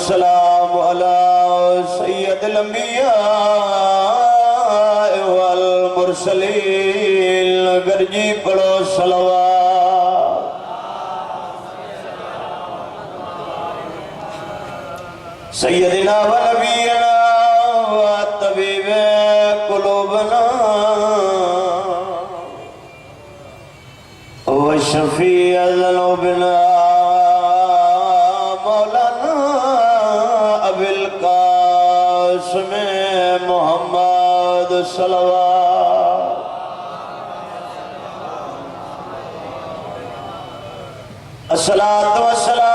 वस्सलाम अला सय्यदिल अंबिया वल मुरसलीन। गर्जी पढ़ो सलवात। सय्यदिना व नबीना व तबीबे कुलूबना व शफीअ ज़ुनूबिना मौलाना अबिल कासिम मुहम्मद सल्लल्लाहु। अस्सलातु वस्सलाम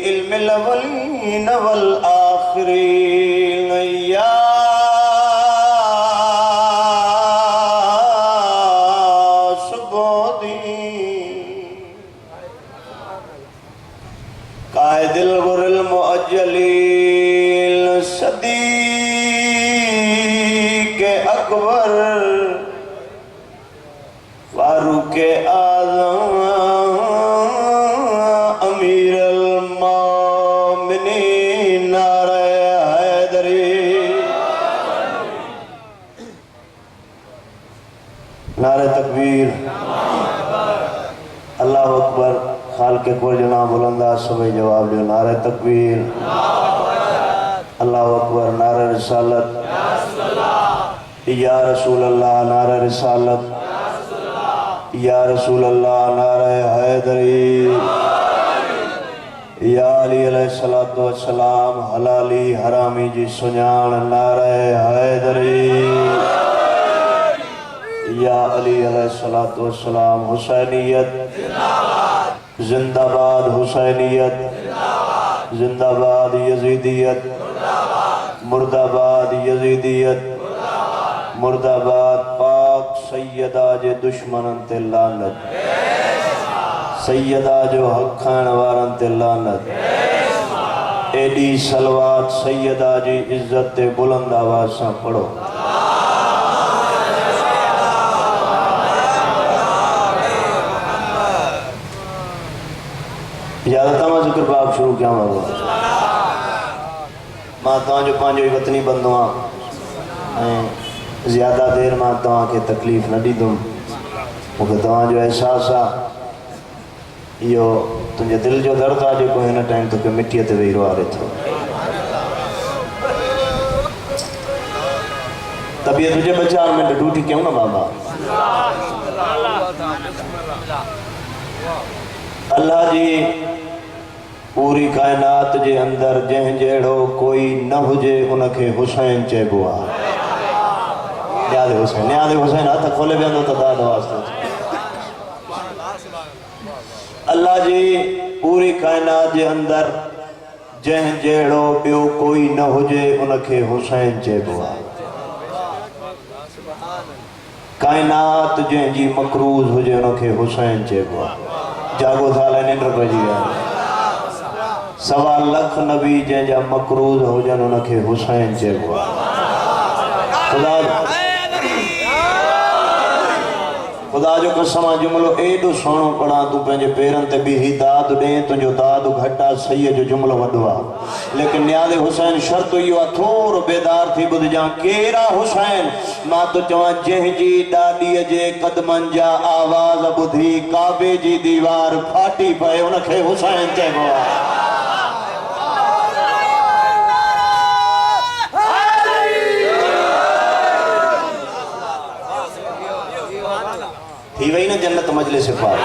इल्मिल वल आखिरीन या सुबोदी कायदिल गुरिल मुअज्जलीन सदीक अकबर फारूक आज़म नारे तकबीर अल्लाह अकबर। खाल के कोई जना बुलंदा सुबह जवाब दो नारे तकबीर अल्लाह अकबर। नारे रिसालत या रसूल अल्लाह। नारे रिसालत या रसूल अल्लाह। नारे हैदरी या अली अलैहिस्सलातु वस्सलाम। हलाली हरामी जी सुञाण। नारे हैदरी या अली अलैहिस्सलातु वस्सलाम। हुसैनियत जिंदाबाद। हुसैनियत जिंदाबाद। यजीदियत मुर्दाबाद। यजीदियत मुर्दाबाद। पाक सैयदा जे दुश्मनन ते लानत। सैयदा जो हक खाइण वारन ते लानत। एडी सलवात सैयदा जी इज्जत ते बुलंद आवाज सां पढ़ो। इजाजत मां ज़िक्र पाक शुरू क्या मां तव्हांजो पंहिंजो ई वतनी बंदो आहियां। ज़्यादा देर मां तव्हांखे तकलीफ़ न ॾींदुमि। मूंखे तव्हांजो एहसासु आहे इहो तुंहिंजे दिलि जो दर्द आहे जेको हिन टाइम तोखे मिटीअ ते वेही रुआरे थो। तबियत हुजे ॿ 4 मिंट ड्यूटी कयूं न बाबा। अल्लाह जी पूरी कायनात जे अंदर जंहिं जहिड़ो कोई न हुजे उनखे हुसैन चइबो आहे। न्याज़ हुसैन हथ खोले वेंदो त दाद वास्ते। अल्लाह जी पूरी कायनात जे अंदर जंहिं जहिड़ो ॿियो कोई न हुजे उनखे हुसैन चइबो आहे। कायनात जंहिंजी मकरूज़ हुजे उनखे हुसैन चइबो आहे। जागो था निंड पइजी विया। 1.25 लख नबी जंहिंजा मकरूज़ हुजनि उनखे हुसैन चइबो आहे। ख़ुदा जो कसम आहे जुमिलो एॾो सुहिणो पढ़ां तूं पंहिंजे पेरनि ते बीही दाद ॾे। तुंहिंजो दाद घटि आहे। सही जो जुमिलो वॾो आहे। लेकिन न्याज़ हुसैन शर्त इहो आहे थोरो बेदार थी ॿुधजां। केरु आहे हुसैन? मां तो चवां जंहिंजी ॾाॾीअ जे क़दमनि जा आवाज़ ॿुधी काबे जी दीवार फाटी पए उनखे हुसैन चइबो आहे। थी वही न जन्नत मजलिस पाक।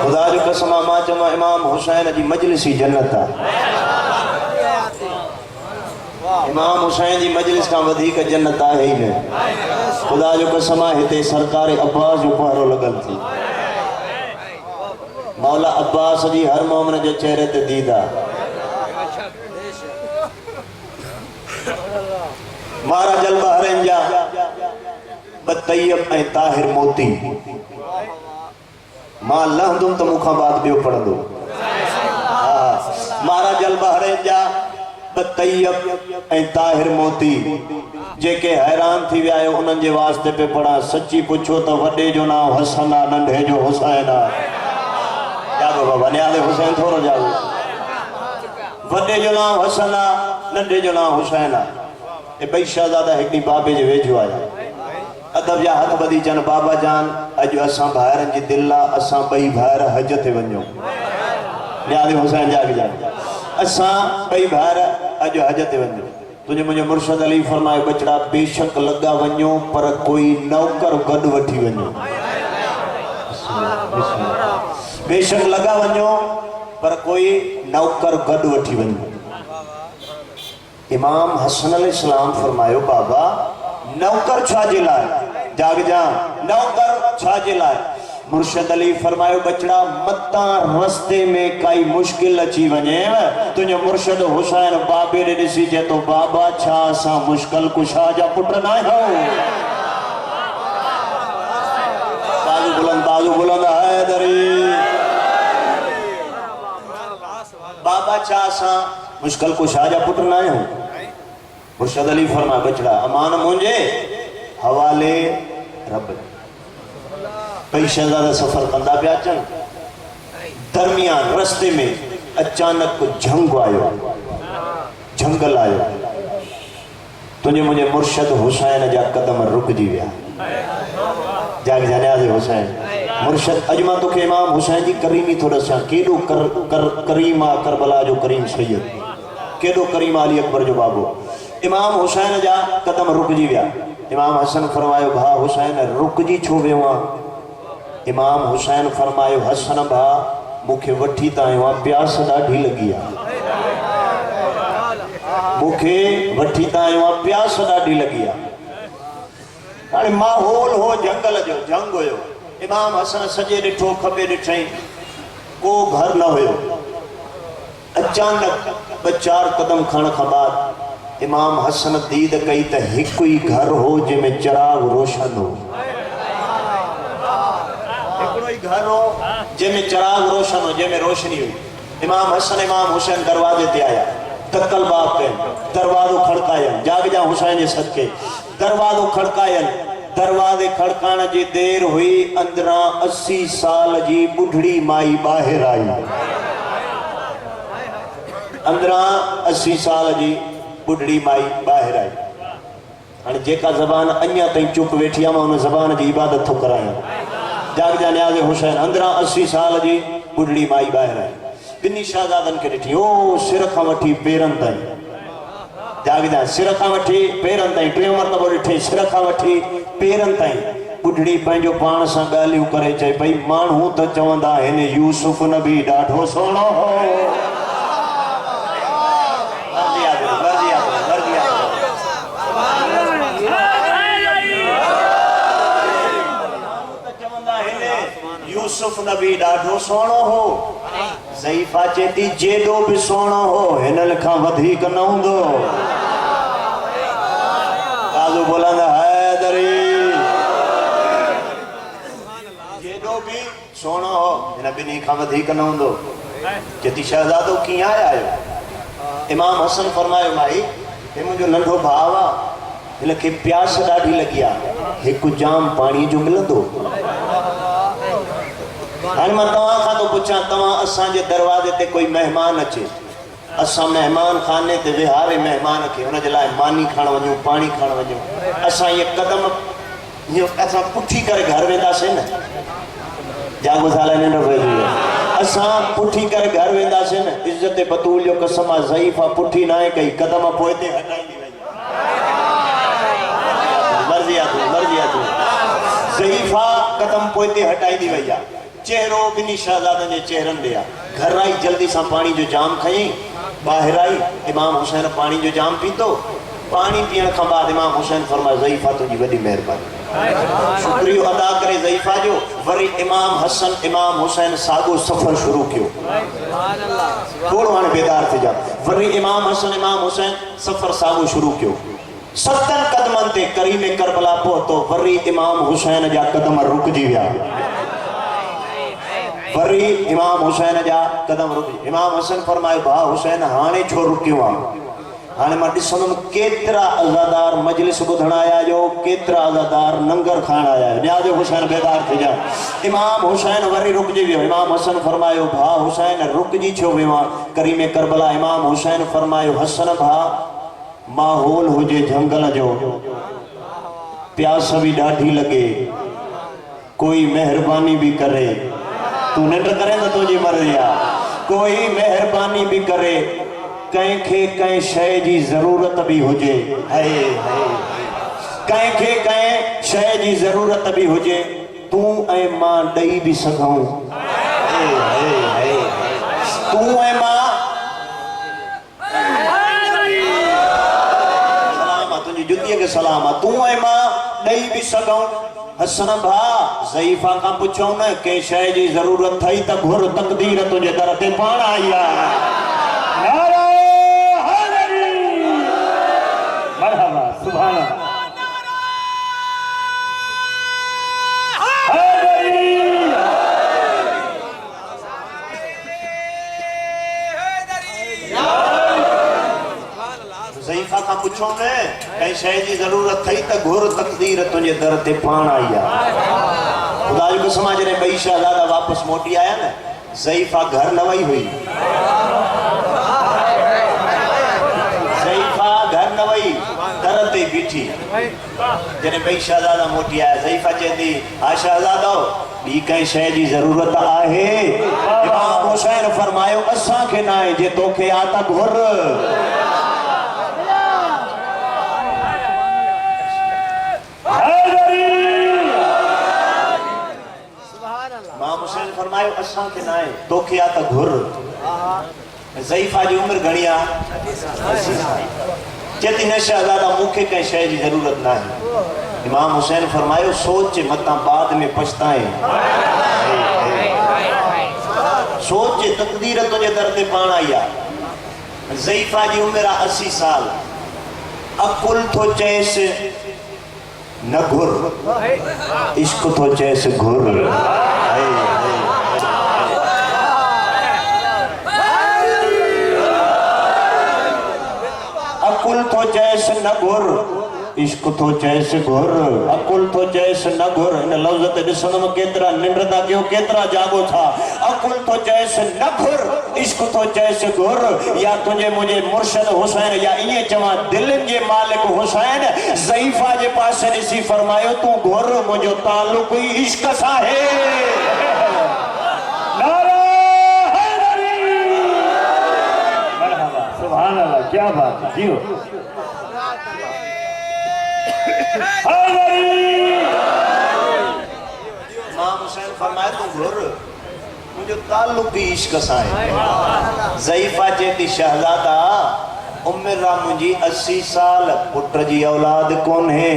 खुदा जो कसम मां चवां इमाम हुसैन जी मजलिस ही जन्नत आहे। इमाम हुसैन जी मजलिस खां वधीक जन्नत आहे ही न। खुदा जो कसम आहे हिते सरकार अब्बास जो पहरो लगल थी। मौला अब्बास जी हर मोमिन जे चेहरे ते दीदा। महाराज बहरन जा तैयब ऐं ताहिर मोती मां लहंदुम तो मुखां बाद ॿियो पढ़ंदो। महाराज अलबहरे जा तैयब ऐं ताहिर मोती जेके हैरान थी विया आहियो उन्हनि जे वास्ते पे पढ़ा। सच्ची पुछो तो वॾे जो नाम हसन आहे, नंढे जो हुसैन आहे। जागो बाबा न्याले हुसैन थोरो जागो। वॾे जो नाम हसन आहे, नंढे जो नाम हुसैन आहे। ये ॿई शहज़ादा हिकिड़ी बाबे जे वेझो आया। अदब जा हथ ॿधी चवनि बाबा जान अॼु असां भाइरनि जी दिलि आहे, असां ॿई भाइर हज ते वञूं। न्याले हुसैन जाग जा असां ॿई भाइर अॼु हज ते वञूं। तुझे मुझे मुर्शद अली फरमाए बचड़ा बेशक लगा वञो पर कोई नौकर गॾु वठी वञो। बेशक लगा वञो पर कोई नौकर गॾु वठी वञो। इमाम हसन अलैहिस्सलाम फरमायो बाबा नौकर छा जे लाइ? जाग जा नौकर छा जे लाइ? मुर्शद अली फरमायो बचड़ा मता रस्ते में काई मुश्किल अची वञे तुझे मुर्शद हुसैन बाबे ने ॾिसी चए तो बाबा छा असां मुश्किल कुशा जा पुट न आहियूं? बाजू बुलंद हैदरी। बाबा छा असां मुश्किल कुशा जा पुट न आहियूं? मुर्शद अली फरमायो बचड़ा अमान मुंहिंजे हवाले रब। कई शहजादा सफर कंदा पिया अचनि। दरमियान रस्ते में अचानक जंग आयो, जंगल आयो। तुझे मुझे मुर्शद हुसैन जा कदम रुकजी विया। जाग जाने हुसैन मुर्शद अॼु मां तोखे इमाम हुसैन जी करीमी थो ॾसां। केॾो करीम आहे करबला जो करीम सैयद, केॾो करीम अली अकबर जो बाबो। इमाम हुसैन जा कदम रुकजी विया। इमाम हसन फरमायो भा हुसैन रुकजी छो वियो आहे? इमाम हुसैन फरमायो हसन भा मुखे वठी त आयो आहे, प्यास ॾाढी लगी आहे। मुखे वठी त आयो आहे, प्यास ॾाढी लगी आहे। हाणे माहौल हो जंगल जो, जंग हुयो। इमाम हसन सॼे ॾिठो खबे ॾिठई को घर न हुयो। अचानक ॿ चार कदम खण खां बाद इमाम हसन दीद कई त हिकु ई घर हो जंहिंमें चिराग रोशन हो। घर हो जंहिंमें चिराग रोशन हो, जंहिंमें रोशनी हुई। इमाम हसन इमाम हुसैन दरवाजे ते आया। तकल बाप कयनि, दरवाज़ो खड़कायनि। जाग जा हुसैन जे सदके दरवाज़ो खड़कायनि। दरवाज़े खड़काइण जी देर हुई, अंदरां 80 साल जी बुढ़ड़ी माई ॿाहिरि आई। अंदरां 80 साल जी बुढ़ड़ी माई ॿाहिरि आई। हाणे जेका ज़बान अञा ताईं चुप वेठी आहे मां उन ज़बान जी इबादत थो करायां। जाग जा न्याज़ हुसैन अंदरां 80 साल जी बुढ़ड़ी माई ॿाहिरि आई। ॿिन्ही शहज़ादनि खे ॾिठी। ओ सिर खां वठी पेरनि ताईं। जाग जा सिर खां वठी पेरनि ताईं, टे मरतबो ॾिठे सिर खां वठी पेरनि ताईं। बुढ़ड़ी पंहिंजो पाण सां ॻाल्हियूं करे चए पई माण्हू त चवंदा आहिनि यूसुफ नबी ॾाढो सुहिणो हो। यूसुफ नबी ॾाढो सुहिणो हो। ज़ईफा चए थी जेॾो बि सुहिणो हो हिन खां वधीक न हूंदो। बाज़ू बुलंद हैदरी। जेॾो बि सुहिणो हो हिन ॿिन्ही खां वधीक न हूंदो। चए थी शहज़ादो कीअं आया? इमाम हसन फरमायो माई हे मुंहिंजो नंढो भाउ आहे, हिन खे प्यास ॾाढी लगी आहे, हिकु जाम पाणी जो मिलंदो? हाणे मां तव्हां खां थो पुछां तव्हां असांजे दरवाज़े ते कोई महिमान अचे, असां महिमान खाने ते विहारे महिमान खे हुन जे लाइ मानी खण वञूं, पाणी खण वञूं। असां इहे कदम असां पुठी करे घर वेंदासीं न? जागो साल निंड पइजी असां पुठी करे घर वेंदासीं न? इज़त बतूल जो कसम आहे ज़ईफ़ा पुठी न आहे कई, कदम पोइ ते हटाईंदी वई। मर्ज़ी आहे तूं ज़ईफ़ा कदम पोइ ते हटाईंदी वई आहे। चेहरो ॿिन्ही शहज़ादनि जे चेहरनि ते आहे। घर आई जल्दी सां पाणी जो जाम खई, ॿाहिरि आई। इमाम हुसैन पाणी जो जाम पीतो। पाणी पीअण खां बाद इमाम हुसैन फरमायो ज़ईफ़ा तुंहिंजी वॾी महिरबानी। शुक्रियो अदा करे ज़ईफ़ा जो। वरी इमाम हसन इमाम हुसैन साॻो सफ़र शुरू कयो। थोरो हाणे बेदार थी जा। वरी इमाम हसन इमाम हुसैन सफ़र साॻो शुरू कयो। 7 कदमनि ते करीम करबला पहुतो। वरी इमाम हुसैन जा कदम रुकजी विया। वरी इमाम हुसैन जा कदम रुक। इमाम हसन फरमायो भा हुसैन हाणे छो रुकियो आहे? हाणे मां ॾिसंदुमि केतिरा अज़ादार मजलिस ॿुधण आया जो, केतिरा अज़ादार लंगर खाइण आया आहियो। न्याज़ो हुसैन बेदार थी जा। इमाम हुसैन वरी रुकिजी वियो। इमाम हसन फरमायो भा हुसैन रुकिजी छो वियो आहे? करीम करबला इमाम हुसैन फरमायो हसन भा माहौल हुजे जंगल जो, प्यास भी ॾाढी लगे, कोई मेहरबानी भी करे, तू निंड करे तो तुझी मर्ज़ी आहे, कोई मेहरबानी भी करे, कंहिंखे कंहिं शइ जी ज़रूरत भी हुजे, कंहिंखे कंहिं शइ जी ज़रूरत भी हुजे, तू ऐं मां ॾेई भी सघूं, तू ऐं मां तुझी जुतीअ खे सलाम आहे, तू ऐं मां ॾेई भी सघूं। हसन भा ज़ईफ़ा खां पुछूं न कंहिं शइ जी ज़रूरत थई त घुर, तक़दीर तुंहिंजे दर ते पाण आई आहे। मरहबा सुभान अल्लाह। ज़ईफ़ा खां पुछो न कंहिं शइ जी ज़रूरत थई त घुर, तक़दीर तुंहिंजे दर ते पाण आई आहे। ख़ुदा जी कसम आहे जॾहिं ॿई शहज़ादा वापसि मोटी आया न, ज़ईफ़ा घर न वई हुई, ज़ईफ़ा घर न वई, दर ते बीठी। जॾहिं ॿई शहज़ादा मोटी आया, ज़ईफ़ा चए थी हा शहज़ादो ॿी कंहिं शइ जी ज़रूरत आहे? इमाम हुसैन फरमायो असांखे न आहे, जे तोखे आ त घुर। फरमायो असांखे न आहे, तोखे आ त घुर। ज़ईफ़ा जी उम्र घणी आहे? 80 साल। चेती न शहज़ादा मूंखे कंहिं शइ जी ज़रूरत न आहे। इमाम हुसैन फरमायो सोच मतां बाद में पछताए, सोच तक़दीर तुंहिंजे दर ते पाण आई आहे। ज़ईफ़ा जी उम्र आहे 80 साल। अकुल थो चएसि न घुर, इश्क थो चएसि घुर। अकुल तो चैस न घुर, इश्क तो चैस घुर, अकुल तो चैस न घुर। इन लफ्ज़ ते ॾिसंदुमि केतिरा निंड था कयो, केतिरा जागो था। अकुल तो चैस न घुर, इश्क तो चैस घुर। या तुंहिंजे मुंहिंजे मुर्शिद हुसैन, या ईअं चवां दिलनि जे मालिक हुसैन ज़ईफ़ा जे पासे ॾिसी फरमायो तूं घुर, मुंहिंजो ताल्लुक़ ई इश्क सां आहे। सुभान अल्लाह, क्या बात है जियो। इमाम हुसैन फरमाया तू घुर, मुंहिंजो ताल्लुक़ ई इश्क सां आहे। ज़ईफ़ा चेती शहज़ादा उम्र मुंहिंजी 80 साल, पुट जी औलाद कोन्हे।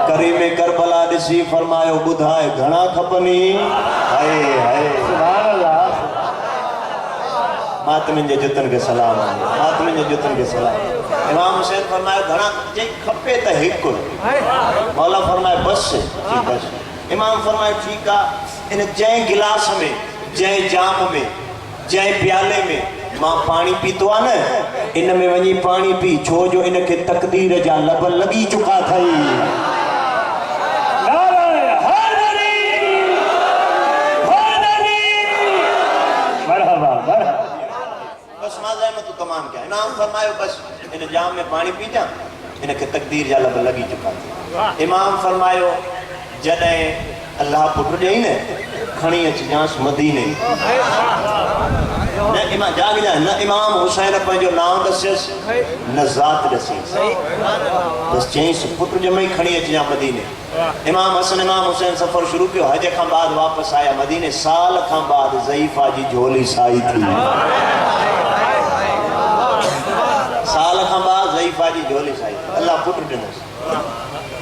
करीम करबला ॾिसी फरमायो ॿुधाए घणा खपनी? हाय हाय सुभान अल्लाह। मातमिन जे जुतन के सलाम, मातमिन जे जुतन के सलाम। इमाम हुसैन फरमायो घणा? जे खपे त हिकु। मौला फरमाए बस, ठीक बस। इमाम फरमाए ठीक आहे। इन जंहिं गिलास में, जंहिं जाम में, जंहिं प्याले में मां पानी पीतो आहे न, इन में वञी पानी पी, छो जो इनखे तक़दीर जा लब लॻी चुका अथई। तमाम क्या इनाम फरमायो बस इन जाम में पानी पी जा, इनके तकदीर जा लब लगी चुका था। इमाम फरमायो जॾहिं अल्लाह पुट ॾेई न, खणी अच जांस मदीने। न इमाम जाग जा न इमाम हुसैन पंहिंजो नाम ॾसियसि न ज़ात ॾसियसि, बस चईंसि पुट ॼमई खणी अच जा मदीने। इमाम हसन इमाम हुसैन सफ़र शुरू कयो, हज खां बाद वापसि आया मदीने। साल खां बाद ज़ईफ़ा जी झोली साई थी। साल खां बाद ज़ईफ़ा जी झोली साई, अल्लाह पुट ॾिनसि।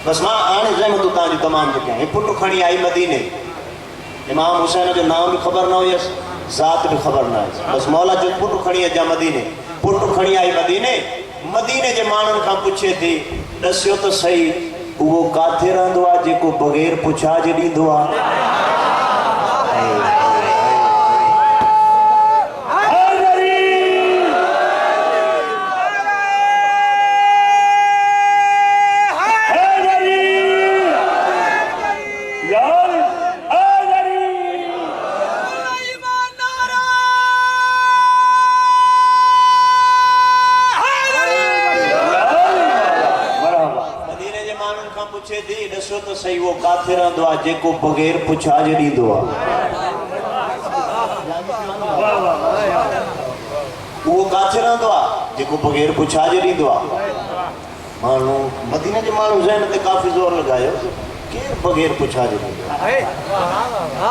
बस मां हाणे ज़हमतूं तव्हांजी तमामु थो कयां। पुट खणी आई मदीने। इमाम हुसैन जो नाम भी ख़बर न हुयसि, ज़ात भी ख़बर न हुयसि। बस मौला जो पुट खणी अचा मदीने। पुट खणी आई मदीने। मदीने जे माण्हुनि खां पुछे थी ॾसियो त सही उहो काथे रहंदो आहे जेको बग़ैर पुछा जे ॾींदो आहे? पुछे थी ॾिसो त सही वो काथे रहंदो आहे जेको बग़ैर पुछाजे ॾींदो आहे उहो काथे रहंदो आहे जेको बग़ैर पुछाजे ॾींदो आहे माण्हू मदीने जे माण्हू ज़हन ते काफ़ी ज़ोर लॻायो केरु बग़ैर पुछाजे ॾींदो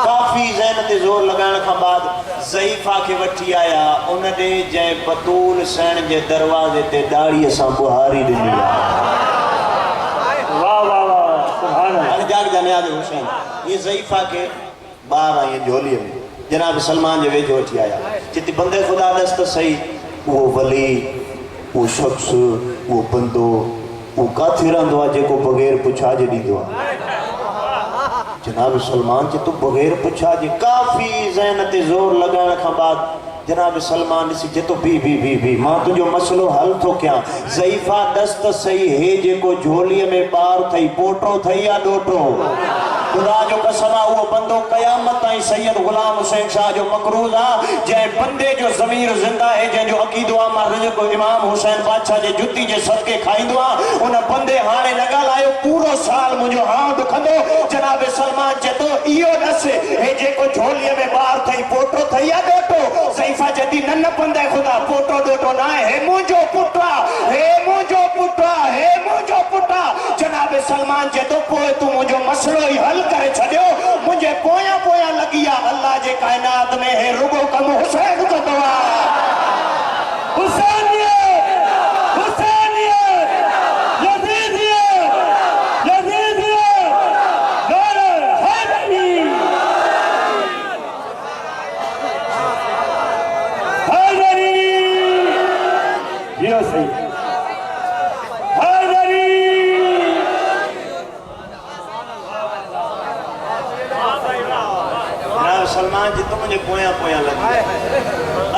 काफ़ी ज़हन ते ज़ोर लॻाइण खां बाद ज़ईफ़ा खे वठी आया उन ॾे जंहिं बतूल सेण जे दरवाज़े ते ॾाड़ीअ सां बुहारी ॾिनी आहे जाग जाने आदि हुसैन ये ज़ईफ़ा के बाहर आई झोली में जनाब सलमान जे वेझो वठी आया जिते बंदे खुदा दस्त सही वो वली वो शख्स वो बंदो वो काथे रहंदो आहे जेको बग़ैर पुछाजे ॾींदो आहे जनाब सलमान जे तू बग़ैर पुछाजे काफ़ी ज़हन ते ज़ोर लॻाइण खां बाद जनाब सलमान ॾिसी जेतो भी मां तुंहिंजो मसलो हल थो कयां ज़ईफ़ा दस्त सही हे जेको झोलीअ में ॿार अथई पोटो अथई या ॾोटो खुदा जो कसम आहे उहो बंदो क़यामत ताईं सैयद गुलाम हुसैन शाह जो मक़रूज़ आहे जंहिं बंदे जो ज़मीर ज़िंदा आहे जंहिंजो अक़ीदो आहे मां रिज़्क़ इमाम हुसैन बादशाह जे जुती जे सदके खाईंदो आहे उन बंदे हाणे न ॻाल्हायो पूरो साल मुंहिंजो हाउ ॾुखंदो जनाब सलमान चए थो इहो ॾस हे जेको झोलीअ में ॿार अथई पोटो अथई या ॾोटो ज़ईफ़ा जदी न बंदे खुदा पोटो ॾोटो न आहे हे मुंहिंजो पुटु आहे हे मुंहिंजो पुटु आहे हे मुंहिंजो पुटु आहे जनाब सलमान चए थो पोइ तूं मुंहिंजो मसलो ई हल करे छॾियो मुंहिंजे पोयां पोयां लॻी आहे अल्लाह जे काइनात में हे रुगो कम हुसैन जो अथव सलमान जी तो मुझे पोया पोया लगी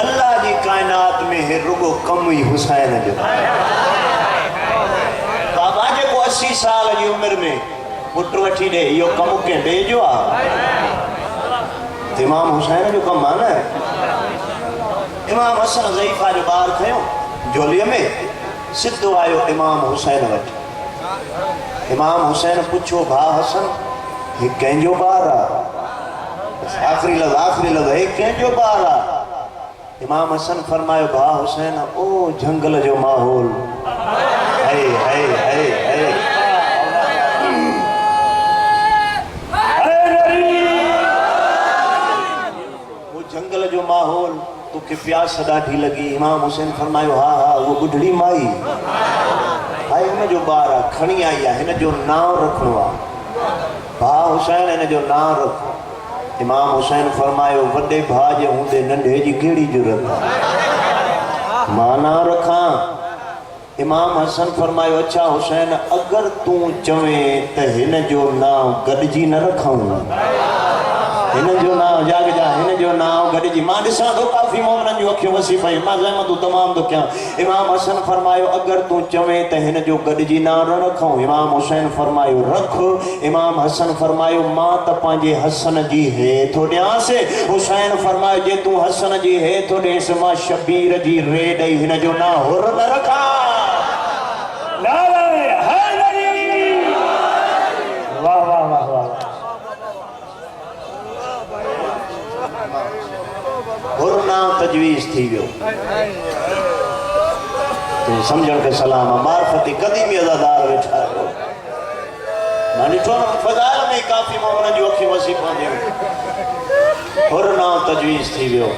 अल्लाह जी कायनात में है रुगो कम ही हुसैन जो बाबा जे को 80 साल जी उम्र में पुट वठी दे यो कम के दे जो आ इमाम हुसैन जो कम है ना इमाम हसन ज़ईफ़ा जो बार खयो झोलीअ में सिद्धो आयो इमाम हुसैन वटि इमाम हुसैन पुछो भा हसन ये कंहिंजो बार आ आखिरी लफ्ज़ है कंहिंजो बार आ इमाम हसन फरमायो भा हुसैन ओ जंगल जो माहौल है वो जंगल जो माहौल तोखे प्यास ॾाढी लगी इमाम हुसैन फरमायो हा वो बुढ़ड़ी माई हाय हिन जो बार आ खणी आई आहे हिन जो नाम रखणो आहे भा हुसैन हिन जो नाम रखो इमाम हुसैन फरमायो वॾे भाउ जे हूंदे नंढे जी कहिड़ी ज़रूरत आहे मां नाम रखां इमाम हसन फरमायो अच्छा हुसैन अगर तूं चवें त हिन जो नाम गॾिजी न रखूं हिन जो नाम जाग जा हिन जो नाम गॾिजी मां ॾिसां थो काफ़ी मोमिननि जूं अखियूं वसी पयूं मां ज़हमतूं तमामु थो कयां इमाम हसन फरमायो अगर तूं चवें त हिन जो गॾिजी नाम न रखूं इमाम हुसैन फरमायो रख इमाम हसन फरमायो मां त पंहिंजे हसन जी हेठि ॾियांसि हुसैन फरमायो जे तूं हसन जी हेठि ॾेसि मां शबीर जी रे ॾेई हिन जो नाम हुर न रखां तजवीज़ थी वियो तो समझण के सलाम मार्फती कदीमी अज़ादार वेठा आहियो मां ॾिठो न फज़ाइल में काफ़ी मोमिननि जूं अखियूं वसी पवंदियूं हुर नाम तजवीज़ थी वियो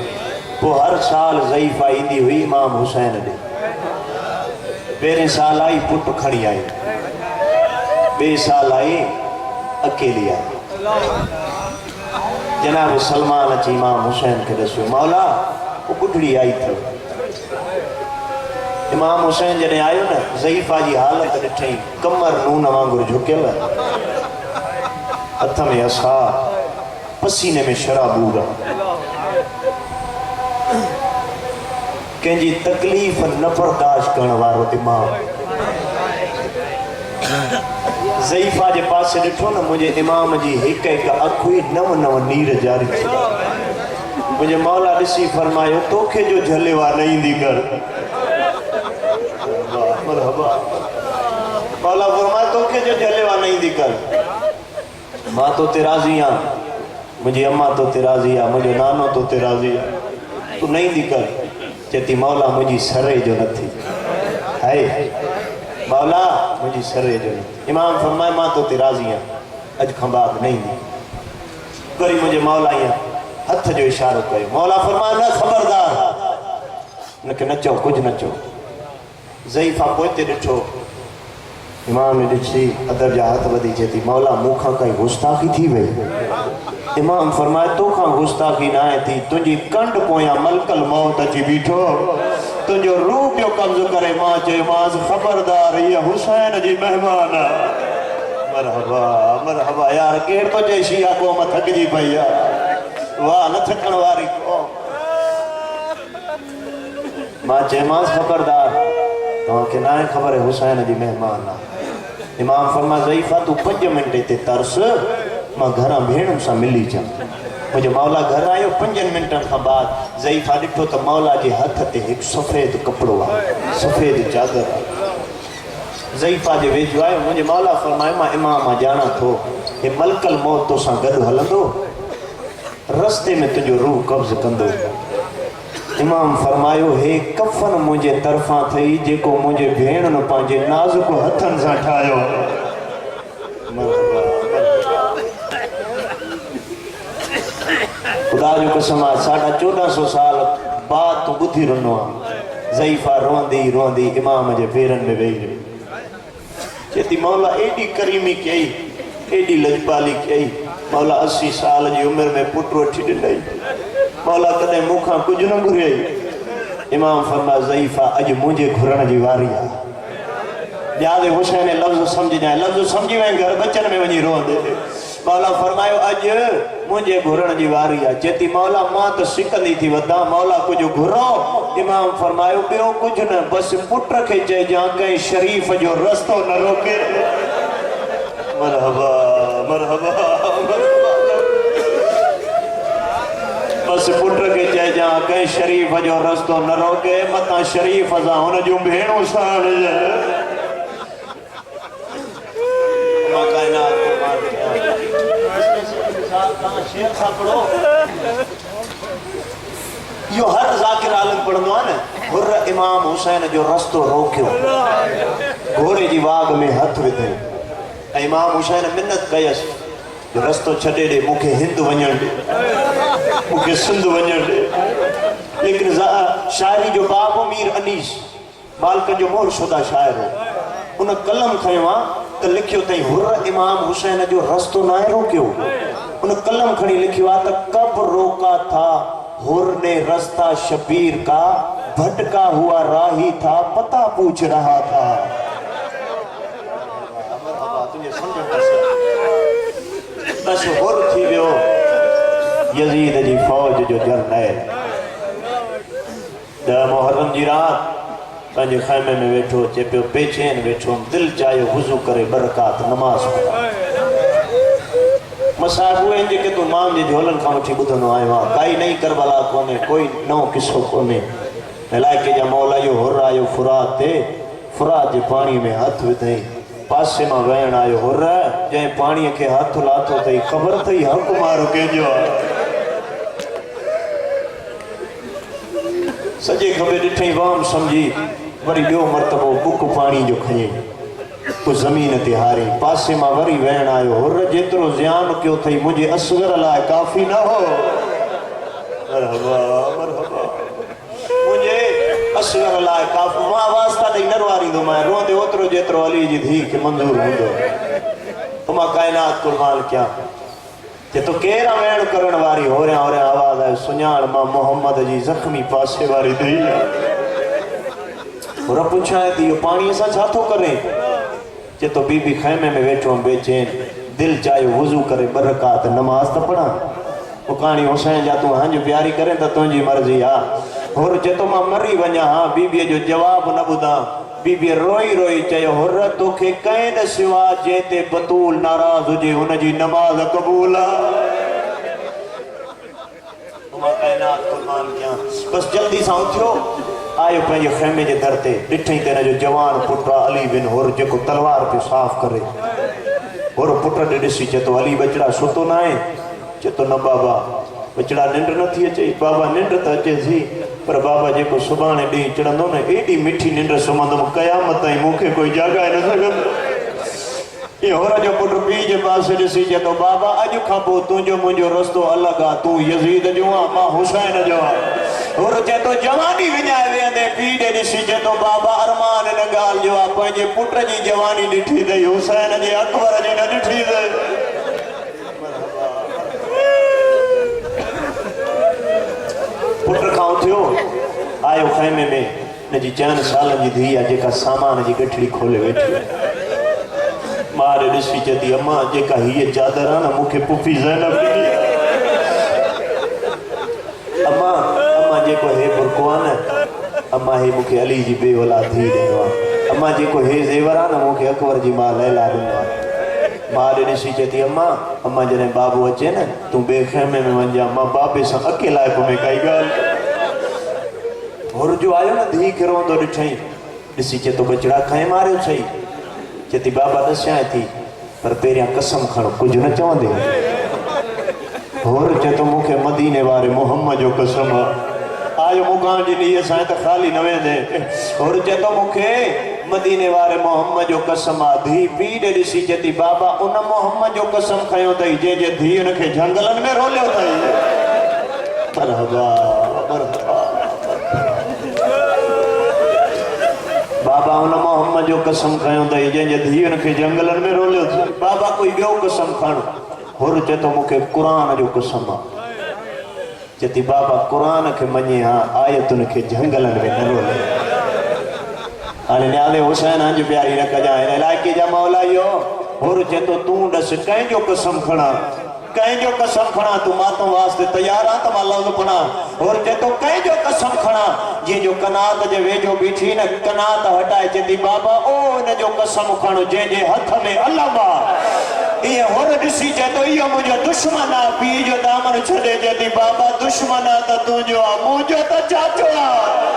पोइ हर साल ज़ईफ़ा ईंदी हुई इमाम हुसैन ॾे पहिरें साल आई पुट खणी आई ॿिए साल आई अकेली आई जनाब सलमान अची इमाम हुसैन के दसियो मौला वो बुढ़ड़ी आई थी इमाम हुसैन जॾहिं आयो न ज़ईफ़ा जी हालत ॾिठई कमर नून वांगुरु झुकियल हथ में असा पसीने में शराबूर कंहिंजी तकलीफ़ न बर्दाश्त करण वारो इमाम ज़ईफ़ा जे पासे ॾिठो न मुंहिंजे इमाम जी हिकु हिकु अखि हुई नव नीर जारी थी मुंहिंजे मौला ॾिसी फरमायो तोखे जो झलेवा न ईंदी कर मौला फरमायो तोखे जो जलेवा नहीं दी कर मां तो ते राजी आ मुझे अम्मा तो ते राजी आ मुझे नानो तो ते राजी आ तू नहीं दी कर चेती मौला मुझी सरे जो नथी है मौला मुझी सरे जो नथी इमाम फरमाए मां तो ते राजी आ अज खंबाग नहीं दी करी मुझे मौला या हथ जो इशारो कयो मौला फरमाए न खबरदार न के नचो कुछ नचो ज़ईफा पोते ॾिठो इमाम ने ॾिठी अदब जा हथ वधी चेती मौला मूंखां काई गुस्ताखी थी वई इमाम फरमाए तोखां गुस्ताखी न आहे थी तुंहिंजी कंड पोयां मलकल मौत अची बीठो तुंहिंजो रूह पियो कब्ज़ करे मां चयोमांसि खबरदार इहा हुसैन जी महिमान आहे मरहबा मरहबा यार केर तो चए शिया क़ौम थकजी पई आहे वाह न थकण वारी क़ौम मां चयोमांसि खबरदार तव्हांखे न आहे ख़बर है हुसैन जी महिमान आहे इमाम फरमा ज़ईफा तू 5 मिंट ते तरस मां घरां भेणुनि सां मिली अचां मुंहिंजो मौला घर आयो 5 मिंटनि खां बाद ज़ईफा ॾिठो त मौला जे हथ ते हिकु सफ़ेद कपिड़ो आहे सफ़ेद चादर आहे ज़ईफा जे वेझो आयो मुंहिंजे मौला फरमायो मां इमाम ॼाणा थो हे मलकल मौत तोसां गॾु हलंदो रस्ते में तुंहिंजो रूह कब्ज़ कंदो इमाम फरमायो हे कफन मुझे तरफा थई जेको मुझे भेण पंहिंजे नाज़ुक हथन सां ठाहियो खुदा जो कसम आहे 1450 साल बाद तूं ॿुधी रहिनो आहे ज़ईफा रोंदी रोंदी इमाम जे पेरनि में वेही रही चेती मौला एडी करीमी कई एडी लजपाली कई मौला 80 साल जी उम्र में पुट वठी ॾिनई मौला कदे मुखा कुछ न घुरे इमाम फरमा ज़ईफा अज मुझे घुरण जी वारी आ याद हुसैन लफ्ज समझ जाए लफ्ज समझी वे घर बच्चन में वनी रोंदे मौला फरमायो अज मुझे घुरण जी वारी आ चेती मौला मां तो सिकंदी थी वदा मौला कुछ घुरो इमाम फरमायो बियो कुछ न बस पुट के चे जा कहीं शरीफ जो रस्तो न रोके मरहबा मरहबा बस पुट के चे जा कहीं शरीफ जो रस्तो न रोके मता शरीफ जा हुन जो भेणो साण शेर सा पढ़ो यो हर जाकिर आलम पढ़ंदो आहे न हुर्र इमाम हुसैन जो रस्तो रोकियो घोड़े जी वाग में हथ विधई ऐं इमाम हुसैन मिन्नत कयसि जो रस्तो छॾे ॾे मूंखे हिंद वञण ॾे मूंखे सिंध वञण ॾे लेकिन शाइरी जो बाप मीर अनीस मालिक जो मोहरशुदा शाइर हो उन कलम खयो आहे त लिखियो अथई हुर्र इमाम हुसैन जो रस्तो न आहे रोकियो उन कलम खड़ी लिखियो आ त कब रोका था हुर ने रास्ता शबीर का भटका हुआ राही था पता पूछ रहा था बस हुर थी वियो यजीद जी फौज जो जरनैल 10 मुहर्रम जी रात पंहिंजे खैमे में वेठो चे पियो बेचैन वेठो दिल चाहियो वुज़ू करे बरकात नमाज पढ़ा मसाहब हुए जेके तू माम जे झोलन खां वठी ॿुधंदो आयो आहे काई नई करबला कोन्हे कोई नओं किस्सो कोन्हे इलाइक़े जा मौला जो हुर आयो फुरात ते फुरात जे पाणी में हथ विधई पासे मां वहण आयो हुर जंहिं पाणीअ खे हथ लाथो अथई ख़बर अथई हक़ मारो कंहिंजो आहे सॼे खबे ॾिठई वाम सम्झी वरी ॿियो मरतबो बुक पाणी जो खयई कुछ ज़मीन ते हारी पासे मां वरी वहण आयो हुर जेतिरो ज़ियान कयो अथई मुंहिंजे असगर लाइ काफ़ी न हो मरहबा मरहबा मुंहिंजे असगर लाइ काफ़ी मां वास्ता ॾेई न वारींदोमांइ रोंदे ओतिरो जेतिरो अली जी धीउ खे मंज़ूर हूंदो त मां काइनात कुर्बान कयां जे तो केर वहण करण वारी होरियां होरियां आवाज़ आहे सुञाण मां मोहम्मद जी ज़ख़्मी पासे वारी धीउ हुर पुछां थी इहो पाणीअ सां छा थो करे जे तो बीबी खैमे में वेठो बेचैन दिल चाहियो वुज़ू करे बरकात नमाज त पढ़ा उकाणी हुसैन जा तू हंज प्यारी करे त तुंहिंजी मर्ज़ी आहे हुर जे तो मां मरी वञा हां बीबीअ जो जवाब न ॿुधां बीबी रोई रोई चयो हुर तोखे कंहिं न सिवा जे ते बतूल नाराज़ हुजे हुनजी नमाज क़बूल आहे मां काइनात कुर्बान कयां बस जल्दी सां उथियो आयो पंहिंजे खेमे जे दर ते ॾिठई त हिन जो जवान पुट अली बिन हुर जेको तलवार पियो साफ़ करे हुर पुट ॾे ॾिसी चए थो अली बचड़ा सुतो न आहे चए थो न बाबा बचड़ा निंड नथी अचे बाबा निंड त अचे थी पर बाबा जेको सुभाणे ॾींहुं चढ़ंदो न एॾी मिठी निंड सुम्हंदुमि क़यामत ताईं मूंखे कोई जगाए न सघंदो ये होर जो पुट पीउ जे पासे ॾिसी चए थो बाबा अॼु खां पोइ तुंहिंजो मुंहिंजो रस्तो अलॻि आहे तूं यज़ीद जो आहे मां हुसैन जो आहे होर चए थो जवानी विञाए वेंदे पीउ ॾे ॾिसी चए थो बाबा अरमान हिन ॻाल्हि जो आहे पंहिंजे पुट जी जवानी ॾिठी अथई हुसैन जे अकबर जी न ॾिठी अथई पुट खां उथियो आयो ख़ैमे में हिनजी 4 सालनि जी धीउ आहे जेका सामान जी गठड़ी खोले वेठी आहे मां ॾिसी चए अम्मा जेका हीअ चादर आहे न मूंखे पुफी ज़ैनब ॾिनी अम्मा अम्मा जेको हे बुरको आहे न अम्मा हे मूंखे अली जी बे औलाद धीउ ॾिनो आहे अम्मा जेको हे ज़ेवर आहे न मूंखे अकबर जी मां लैला ॾिनो आहे मां ॾिसी चए अम्मा अम्मा जॾहिं बाबू अचे न तूं ॿिए खेमे में वञा मां बाबे सां अकेलाइप में काई ॻाल्हि हुर जो आयो न धीउ खे रोंदो ॾिठई ॾिसी चए थो बचड़ा खंए मारियो सही चेती बाबा दस्यां थी पर पहिरियां कसम खण कुझु न चवंदे होर चए थो मूंखे मदीने वारे मोहम्मद जो कसम आयो मुकान जी नीअ सां त ख़ाली न वेंदे होर चए थो मूंखे मदीने वारे मोहम्मद जो कसम आहे धीउ पीउ ॾे ॾिसी चेती बाबा उन मोहम्मद जो कसम खयो अथई जंहिंजे धीअ खे झंगलनि में रोलियो अथई मरहबा मरहबा बाबा उन मोहम्मद जो कसम खयो अथई जंहिंजे धीअनि खे जंगलनि में रोलियो अथई बाबा कोई ॿियो कसम खण हुर चए थो मूंखे क़ुरान जो कसम आहे चेती बाबा क़ुरान खे मञे हा आयतुनि खे जंगलनि में न रोले हाणे न्याले हुसैन हंज प्यारी न कजां हिन इलाइक़े जा मौला इहो हुर चए थो तूं ॾस कंहिंजो कसम खणा कंहिंजो कसम खणा तूं मातों वास्ते तयार आहे त मां लफ़्ज़ पढ़ा और चए थो कंहिंजो कसम खणा जंहिंजो कनात जे वेझो बीठी न कनात हटाए चेती बाबा ओ हिनजो कसम खण जंहिंजे हथ में अलम आहे इहे हुर ॾिसी चए थो इहो मुंहिंजो दुश्मन आहे पीउ जो दामन छॾे चेती बाबा दुश्मन आहे त तुंहिंजो आहे मुंहिंजो त चाचो आहे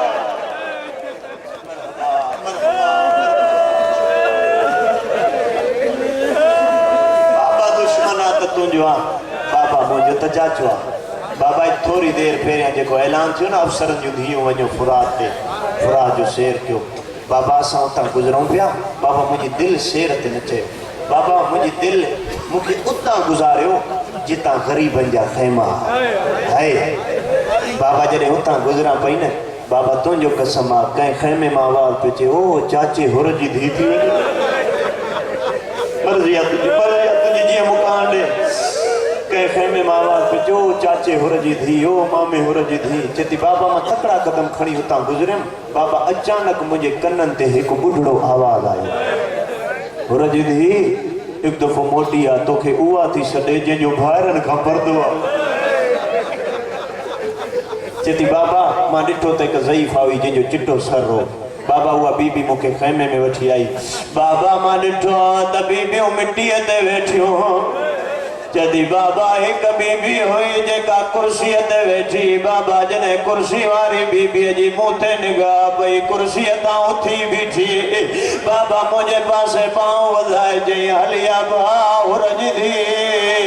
तुंहिंजो आहे बाबा मुंहिंजो त चाचो आहे बाबा थोरी देरि पहिरियां जेको ऐलान थियो न अफ़सरनि जूं धीअरूं वञो फुरात ते फुरात जो सैर कयो बाबा असां उतां गुज़रूं पिया बाबा मुंहिंजी दिलि सैर ते न चयो बाबा मुंहिंजी दिलि मूंखे उतां गुज़ारियो जितां ग़रीबनि जा ख़ैमा आहे बाबा जॾहिं उतां गुज़रां पई न बाबा तुंहिंजो कसम आहे कंहिं ख़ैमे मां आवाज़ पियो चए ओ चाचे हुर जी धीउ थी वञे मर्ज़ी आहे तुंहिंजी जीअं मुकान ॾे कंहिं ख़ैमे मां आवाज़ पियो चओ चाचे हुर जी धीउ ओ मामे हुर जी धीउ चेती बाबा मां तकड़ा क़दम खणी उतां गुज़रियमि बाबा अचानक मुंहिंजे कननि ते हिकु ॿुढड़ो आवाज़ आयो हुर जी धीउ हिकु दफ़ो मोटी आहे तोखे उहा थी छॾे जंहिंजो ॿाहिरनि खां परदो आहे चेती बाबा मां ॾिठो त हिकु ज़ईफ़ हुई जंहिंजो चिटो सर हो बाबा उहा बीबी मूंखे ख़ैमे में वठी आई बाबा मां ॾिठो त बीबियूं मिटीअ ते वेठियूं चदी बाबा हिकु बीबी हुई जेका कुर्सीअ ते वेठी बाबा जॾहिं कुर्सी वारी बीबीअ जी मूं ते निगाह पई कुर्सीअ तां उथी बीठी बाबा मुंहिंजे पासे पांव वधाए चई हलिया भाउ हुर जी धीउ